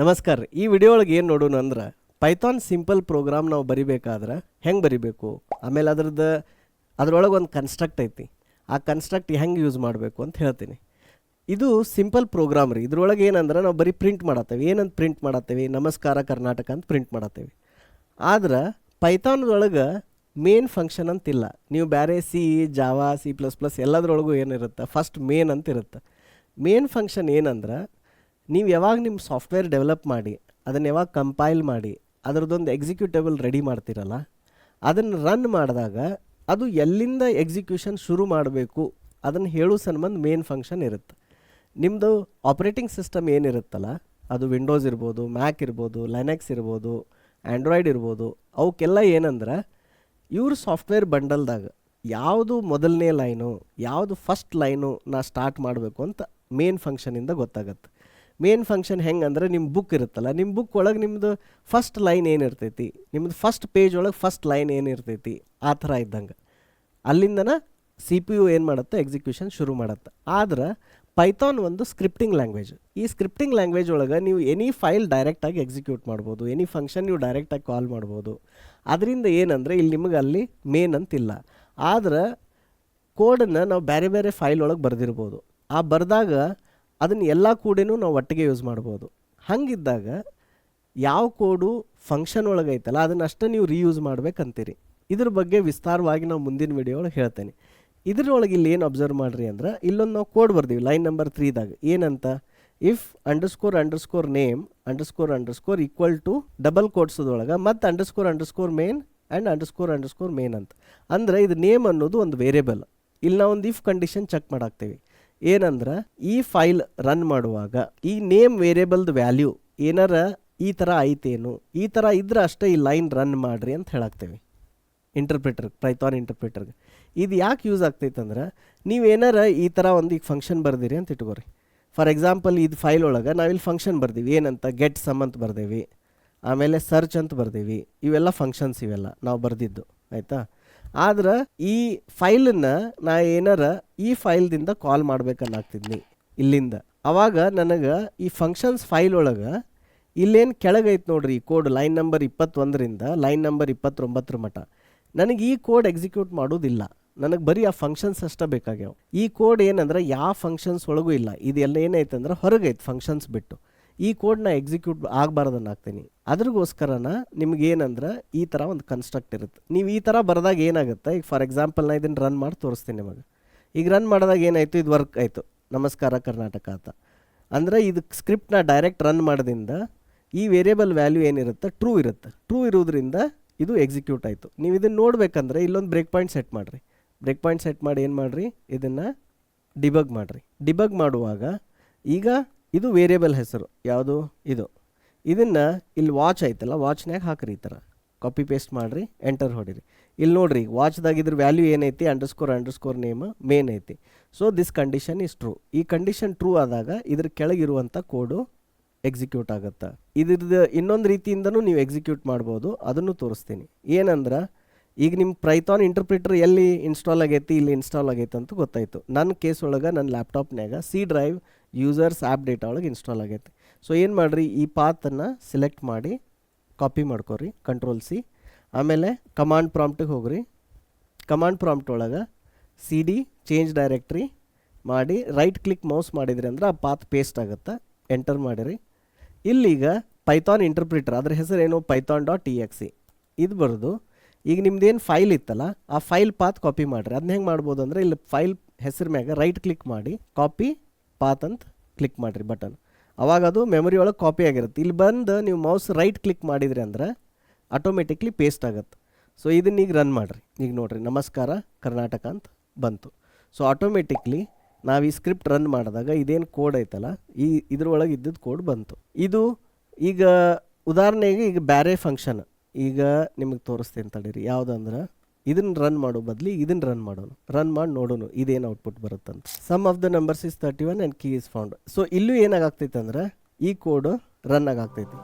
ನಮಸ್ಕಾರ ರೀ. ಈ ವಿಡಿಯೋ ಒಳಗೆ ಏನು ನೋಡೋಣ ಅಂದ್ರೆ ಪೈಥಾನ್ ಸಿಂಪಲ್ ಪ್ರೋಗ್ರಾಮ್ ನಾವು ಬರಿಬೇಕಾದ್ರೆ ಹೆಂಗೆ ಬರಿಬೇಕು, ಆಮೇಲೆ ಅದ್ರೊಳಗೆ ಒಂದು ಕನ್ಸ್ಟ್ರಕ್ಟ್ ಐತಿ, ಆ ಕನ್ಸ್ಟ್ರಕ್ಟ್ ಹೆಂಗೆ ಯೂಸ್ ಮಾಡಬೇಕು ಅಂತ ಹೇಳ್ತೀನಿ. ಇದು ಸಿಂಪಲ್ ಪ್ರೋಗ್ರಾಮ್ ರೀ. ಇದ್ರೊಳಗೆ ಏನಂದ್ರೆ ನಾವು ಬರೀ ಪ್ರಿಂಟ್ ಮಾಡತ್ತೇವೆ. ಏನಂತ ಪ್ರಿಂಟ್ ಮಾಡತ್ತೇವೆ? ನಮಸ್ಕಾರ ಕರ್ನಾಟಕ ಅಂತ ಪ್ರಿಂಟ್ ಮಾಡತ್ತೇವೆ. ಆದ್ರೆ ಪೈಥಾನ್ದೊಳಗೆ ಮೇನ್ ಫಂಕ್ಷನ್ ಅಂತಿಲ್ಲ. ನೀವು ಬೇರೆ ಜಾವಾ C++ ಎಲ್ಲದ್ರೊಳಗೂ ಏನಿರುತ್ತೆ, ಫಸ್ಟ್ ಮೇನ್ ಅಂತ ಇರುತ್ತೆ. ಮೇನ್ ಫಂಕ್ಷನ್ ಏನಂದ್ರೆ ನೀವು ಯಾವಾಗ ನಿಮ್ಮ ಸಾಫ್ಟ್ವೇರ್ ಡೆವಲಪ್ ಮಾಡಿ ಅದನ್ನು ಯಾವಾಗ ಕಂಪೈಲ್ ಮಾಡಿ ಅದರದ್ದೊಂದು ಎಕ್ಸಿಕ್ಯೂಟೇಬಲ್ ರೆಡಿ ಮಾಡ್ತೀರಲ್ಲ, ಅದನ್ನು ರನ್ ಮಾಡಿದಾಗ ಅದು ಎಲ್ಲಿಂದ ಎಕ್ಸಿಕ್ಯೂಷನ್ ಶುರು ಮಾಡಬೇಕು ಅದನ್ನು ಹೇಳೋ ಸಂಬಂಧ ಮೇನ್ ಫಂಕ್ಷನ್ ಇರುತ್ತೆ. ನಿಮ್ಮದು ಆಪ್ರೇಟಿಂಗ್ ಸಿಸ್ಟಮ್ ಏನಿರುತ್ತಲ್ಲ, ಅದು ವಿಂಡೋಸ್ ಇರ್ಬೋದು, ಮ್ಯಾಕ್ ಇರ್ಬೋದು, ಲೈನೆಕ್ಸ್ ಇರ್ಬೋದು, ಆ್ಯಂಡ್ರಾಯ್ಡ್ ಇರ್ಬೋದು, ಅವಕ್ಕೆಲ್ಲ ಏನಂದ್ರೆ ಇವ್ರ ಸಾಫ್ಟ್ವೇರ್ ಬಂಡಲ್ದಾಗ ಯಾವುದು ಮೊದಲನೇ ಲೈನು, ಯಾವುದು ಫಸ್ಟ್ ಲೈನು ನಾ ಸ್ಟಾರ್ಟ್ ಮಾಡಬೇಕು ಅಂತ ಮೇನ್ ಫಂಕ್ಷನಿಂದ ಗೊತ್ತಾಗತ್ತೆ. ಮೇನ್ ಫಂಕ್ಷನ್ ಹೆಂಗೆ ಅಂದರೆ, ನಿಮ್ಮ ಬುಕ್ ಇರುತ್ತಲ್ಲ, ನಿಮ್ಮ ಬುಕ್ ಒಳಗೆ ನಿಮ್ಮದು ಫಸ್ಟ್ ಲೈನ್ ಏನಿರ್ತೈತಿ, ನಿಮ್ಮದು ಫಸ್ಟ್ ಪೇಜ್ ಒಳಗೆ ಫಸ್ಟ್ ಲೈನ್ ಏನಿರ್ತೈತಿ, ಆ ಥರ ಇದ್ದಂಗೆ ಅಲ್ಲಿಂದನ CPU ಏನು ಮಾಡುತ್ತೆ, ಎಕ್ಸಿಕ್ಯೂಷನ್ ಶುರು ಮಾಡುತ್ತೆ. ಆದ್ರೆ ಪೈಥಾನ್ ಒಂದು ಸ್ಕ್ರಿಪ್ಟಿಂಗ್ ಲ್ಯಾಂಗ್ವೇಜ್. ಈ ಸ್ಕ್ರಿಪ್ಟಿಂಗ್ ಲ್ಯಾಂಗ್ವೇಜ್ ಒಳಗೆ ನೀವು ಎನಿ ಫೈಲ್ ಡೈರೆಕ್ಟಾಗಿ ಎಕ್ಸಿಕ್ಯೂಟ್ ಮಾಡ್ಬೋದು, ಎನಿ ಫಂಕ್ಷನ್ ನೀವು ಡೈರೆಕ್ಟಾಗಿ ಕಾಲ್ ಮಾಡ್ಬೋದು. ಅದರಿಂದ ಏನಂದರೆ ಇಲ್ಲಿ ನಿಮಗೆ ಅಲ್ಲಿ ಮೇನ್ ಅಂತಿಲ್ಲ. ಆದ್ರೆ ಕೋಡನ್ನು ನಾವು ಬೇರೆ ಬೇರೆ ಫೈಲ್ ಒಳಗೆ ಬರೆದಿರ್ಬೋದು. ಆ ಬರೆದಾಗ ಅದನ್ನು ಎಲ್ಲ ಕೂಡೇನೂ ನಾವು ಒಟ್ಟಿಗೆ ಯೂಸ್ ಮಾಡ್ಬೋದು. ಹಂಗಿದ್ದಾಗ ಯಾವ ಕೋಡು ಫಂಕ್ಷನ್ ಒಳಗೆ ಐತಲ್ಲ ಅದನ್ನು ಅಷ್ಟೇ ನೀವು ರೀಯೂಸ್ ಮಾಡ್ಬೇಕಂತೀರಿ. ಇದ್ರ ಬಗ್ಗೆ ವಿಸ್ತಾರವಾಗಿ ನಾವು ಮುಂದಿನ ವಿಡಿಯೋ ಒಳಗೆ ಹೇಳ್ತೇನೆ. ಇದ್ರೊಳಗೆ ಇಲ್ಲಿ ಏನು ಅಬ್ಸರ್ವ್ ಮಾಡಿರಿ ಅಂದ್ರೆ, ಇಲ್ಲೊಂದು ನಾವು ಕೋಡ್ ಬರ್ದೀವಿ ಲೈನ್ ನಂಬರ್ 3ದಾಗ. ಏನಂತ? If __ name __ equal to double ಕೋಟ್ಸದೊಳಗೆ ಮತ್ತು __ ಮೇನ್ ಆ್ಯಂಡ್ __ ಮೇನ್ ಅಂತ. ಅಂದರೆ ಇದು ನೇಮ್ ಅನ್ನೋದು ಒಂದು ವೇರಿಯಬಲ್. ಇಲ್ಲಿ ನಾವು ಒಂದು ಇಫ್ ಕಂಡೀಷನ್ ಚೆಕ್ ಮಾಡಾಕ್ತೇವೆ. ಏನಂದ್ರೆ ಈ ಫೈಲ್ ರನ್ ಮಾಡುವಾಗ ಈ ನೇಮ್ ವೇರಿಯಬಲ್ದು ವ್ಯಾಲ್ಯೂ ಏನಾರ ಈ ಥರ ಐತೇನು, ಈ ಥರ ಇದ್ರೆ ಅಷ್ಟೇ ಈ ಲೈನ್ ರನ್ ಮಾಡಿರಿ ಅಂತ ಹೇಳಾಕ್ತೇವೆ ಇಂಟರ್ಪ್ರಿಟರ್ಗೆ, ಪೈಥಾನ್ ಇಂಟರ್ಪ್ರಿಟರ್ಗೆ. ಇದು ಯಾಕೆ ಯೂಸ್ ಆಗ್ತೈತೆ ಅಂದ್ರೆ, ನೀವೇನಾರ ಈ ಥರ ಒಂದು ಈಗ ಫಂಕ್ಷನ್ ಬರ್ದಿರಿ ಅಂತ ಇಟ್ಕೋರಿ. ಫಾರ್ ಎಕ್ಸಾಂಪಲ್ ಇದು ಫೈಲ್ ಒಳಗೆ ನಾವಿಲ್ಲಿ ಫಂಕ್ಷನ್ ಬರ್ದೀವಿ. ಏನಂತ? ಗೆಟ್ ಸಮ್ ಅಂತ ಬರ್ದೇವಿ, ಆಮೇಲೆ ಸರ್ಚ್ ಅಂತ ಬರ್ದೇವಿ. ಇವೆಲ್ಲ ಫಂಕ್ಷನ್ಸ್ ಇವೆಲ್ಲ ನಾವು ಬರ್ದಿದ್ದು, ಆಯಿತಾ? ಆದ್ರೆ ಈ ಫೈಲನ್ನು ನಾ ಏನಾರ ಈ ಫೈಲ್ದಿಂದ ಕಾಲ್ ಮಾಡ್ಬೇಕನ್ನಾಗ್ತಿದ್ನಿ ಇಲ್ಲಿಂದ. ಆವಾಗ ನನಗೆ ಈ ಫಂಕ್ಷನ್ಸ್ ಫೈಲ್ ಒಳಗೆ ಇಲ್ಲೇನು ಕೆಳಗೈತೆ ನೋಡ್ರಿ, ಈ ಕೋಡ್ ಲೈನ್ ನಂಬರ್ 21ರಿಂದ ಲೈನ್ ನಂಬರ್ 29 ಮಟ್ಟ ನನಗೆ ಈ ಕೋಡ್ ಎಕ್ಸಿಕ್ಯೂಟ್ ಮಾಡೋದಿಲ್ಲ. ನನಗೆ ಬರೀ ಆ ಫಂಕ್ಷನ್ಸ್ ಅಷ್ಟೇ ಬೇಕಾಗ್ಯಾವ. ಈ ಕೋಡ್ ಏನಂದ್ರೆ ಯಾವ ಫಂಕ್ಷನ್ಸ್ ಒಳಗೂ ಇಲ್ಲ. ಇದೆಲ್ಲ ಏನೈತೆ ಅಂದ್ರೆ ಹೊರಗೈತೆ ಫಂಕ್ಷನ್ಸ್ ಬಿಟ್ಟು. ಈ ಕೋಡ್ನ ಎಕ್ಸಿಕ್ಯೂಟ್ ಆಗಬಾರ್ದನ್ನು ಹಾಕ್ತೀನಿ. ಅದ್ರಗೋಸ್ಕರನ ನಿಮ್ಗೇನಂದ್ರೆ ಈ ಥರ ಒಂದು ಕನ್ಸ್ಟ್ರಕ್ಟ್ ಇರುತ್ತೆ. ನೀವು ಈ ಥರ ಬರೆದಾಗ ಏನಾಗುತ್ತೆ, ಈಗ ಫಾರ್ ಎಕ್ಸಾಂಪಲ್ ನಾ ಇದನ್ನು ರನ್ ಮಾಡಿ ತೋರಿಸ್ತೀನಿ ನಿಮಗೆ. ಈಗ ರನ್ ಮಾಡಿದಾಗ ಏನಾಯಿತು, ಇದು ವರ್ಕ್ ಆಯಿತು, ನಮಸ್ಕಾರ ಕರ್ನಾಟಕ ಅಂತ. ಅಂದರೆ ಇದು ಸ್ಕ್ರಿಪ್ಟ್ನ ಡೈರೆಕ್ಟ್ ರನ್ ಮಾಡೋದ್ರಿಂದ ಈ ವೇರಿಯಬಲ್ ವ್ಯಾಲ್ಯೂ ಏನಿರುತ್ತೆ ಟ್ರೂ ಇರುತ್ತೆ. ಟ್ರೂ ಇರೋದ್ರಿಂದ ಇದು ಎಕ್ಸಿಕ್ಯೂಟ್ ಆಯಿತು. ನೀವು ಇದನ್ನು ನೋಡಬೇಕಂದ್ರೆ ಇಲ್ಲೊಂದು ಬ್ರೇಕ್ ಪಾಯಿಂಟ್ ಸೆಟ್ ಮಾಡಿರಿ. ಬ್ರೇಕ್ ಪಾಯಿಂಟ್ ಸೆಟ್ ಮಾಡಿ ಏನು ಮಾಡಿರಿ, ಇದನ್ನು ಡಿಬಗ್ ಮಾಡಿರಿ. ಡಿಬಗ್ ಮಾಡುವಾಗ ಈಗ ಇದು ವೇರಿಯಬಲ್ ಹೆಸರು ಯಾವುದು ಇದು, ಇದನ್ನು ಇಲ್ಲಿ ವಾಚ್ ಐತಲ್ಲ, ವಾಚ್ನಾಗ ಹಾಕಿರಿ. ಈ ಥರ ಕಾಪಿ ಪೇಸ್ಟ್ ಮಾಡಿರಿ, ಎಂಟರ್ ಹೊಡಿರಿ. ಇಲ್ಲಿ ನೋಡಿರಿ, ವಾಚ್ದಾಗ ಇದ್ರ ವ್ಯಾಲ್ಯೂ ಏನೈತಿ, __ ನೇಮ್ ಮೇನ್ ಐತಿ. So this condition is true. ಈ ಕಂಡೀಷನ್ ಟ್ರೂ ಆದಾಗ ಇದ್ರ ಕೆಳಗಿರುವಂಥ ಕೋಡು ಎಕ್ಸಿಕ್ಯೂಟ್ ಆಗುತ್ತೆ. ಇದ್ರದ್ದು ಇನ್ನೊಂದು ರೀತಿಯಿಂದನೂ ನೀವು ಎಕ್ಸಿಕ್ಯೂಟ್ ಮಾಡ್ಬೋದು, ಅದನ್ನು ತೋರಿಸ್ತೀನಿ. ಏನಂದ್ರೆ ಈಗ ನಿಮ್ಮ ಪೈಥಾನ್ ಇಂಟರ್ಪ್ರಿಟರ್ ಎಲ್ಲಿ ಇನ್ಸ್ಟಾಲ್ ಆಗೈತಿ, ಇಲ್ಲಿ ಇನ್ಸ್ಟಾಲ್ ಆಗೈತೆ ಅಂತ ಗೊತ್ತಾಯಿತು. ನನ್ನ ಕೇಸ್ ಒಳಗೆ ನನ್ನ ಲ್ಯಾಪ್ಟಾಪ್ನಾಗ C drive users app data ಒಳಗೆ ಇನ್ಸ್ಟಾಲ್ ಆಗೈತೆ. ಸೊ ಏನು ಮಾಡಿರಿ, ಈ ಪಾತನ್ನು ಸೆಲೆಕ್ಟ್ ಮಾಡಿ ಕಾಪಿ ಮಾಡ್ಕೊರಿ, Ctrl+C. ಆಮೇಲೆ ಕಮಾಂಡ್ ಪ್ರಾಂಪ್ಟಿಗೆ ಹೋಗ್ರಿ. ಕಮಾಂಡ್ ಪ್ರಾಂಪ್ಟ್ ಒಳಗೆ CD ಚೇಂಜ್ ಡೈರೆಕ್ಟ್ರಿ ಮಾಡಿ ರೈಟ್ ಕ್ಲಿಕ್ ಮೌಸ್ ಮಾಡಿದ್ರಿ ಅಂದ್ರೆ ಆ ಪಾತ್ ಪೇಸ್ಟ್ ಆಗುತ್ತೆ. ಎಂಟರ್ ಮಾಡಿರಿ. ಇಲ್ಲೀಗ ಪೈಥಾನ್ ಇಂಟರ್ಪ್ರಿಟರ್ ಅದ್ರ ಹೆಸರೇನು, python.exe ಇದು ಬರೋದು. ಈಗ ನಿಮ್ದೇನು ಫೈಲ್ ಇತ್ತಲ್ಲ ಆ ಫೈಲ್ ಪಾತ್ ಕಾಪಿ ಮಾಡಿರಿ. ಅದನ್ನ ಹೆಂಗೆ ಮಾಡ್ಬೋದು ಅಂದರೆ, ಇಲ್ಲಿ ಫೈಲ್ ಹೆಸರು ಮ್ಯಾಗ ರೈಟ್ ಕ್ಲಿಕ್ ಮಾಡಿ ಕಾಪಿ ಪಾತ್ ಅಂತ ಕ್ಲಿಕ್ ಮಾಡಿರಿ ಬಟನ್. ಅವಾಗ ಅದು ಮೆಮೊರಿ ಒಳಗೆ ಕಾಪಿ ಆಗಿರುತ್ತೆ. ಇಲ್ಲಿ ಬಂದು ನೀವು ಮೌಸ್ ರೈಟ್ ಕ್ಲಿಕ್ ಮಾಡಿದ್ರಿ ಅಂದ್ರೆ ಆಟೋಮೆಟಿಕ್ಲಿ ಪೇಸ್ಟ್ ಆಗುತ್ತೆ. ಸೊ ಇದನ್ನ ಈಗ ರನ್ ಮಾಡಿರಿ. ಈಗ ನೋಡಿರಿ, ನಮಸ್ಕಾರ ಕರ್ನಾಟಕ ಅಂತ ಬಂತು. ಸೊ ಆಟೋಮೆಟಿಕ್ಲಿ ನಾವು ಈ ಸ್ಕ್ರಿಪ್ಟ್ ರನ್ ಮಾಡಿದಾಗ ಇದೇನು ಕೋಡ್ ಐತಲ್ಲ ಇದ್ರೊಳಗೆ ಇದ್ದದ್ದು ಕೋಡ್ ಬಂತು. ಇದು ಈಗ ಉದಾಹರಣೆಗೆ ಈಗ ಬೇರೆ ಫಂಕ್ಷನ್ ಈಗ ನಿಮಗೆ ತೋರಿಸ್ತೀನಿ ತಡೀರಿ. ಯಾವುದಂದ್ರೆ ಇದನ್ನು ರನ್ ಮಾಡೋ ಬದಲಿ ಇದನ್ನು ರನ್ ಮಾಡೋಣ. ರನ್ ಮಾಡಿ ನೋಡೋಣ ಇದೇನು ಔಟ್ಪುಟ್ ಬರುತ್ತಂತ. Sum of the numbers is 31 and key is found. So ಇಲ್ಲೂ ಏನಾಗ್ತೈತೆ ಅಂದ್ರೆ ಈ ಕೋಡ್ ರನ್ ಆಗಾಗ್ತೈತಿ.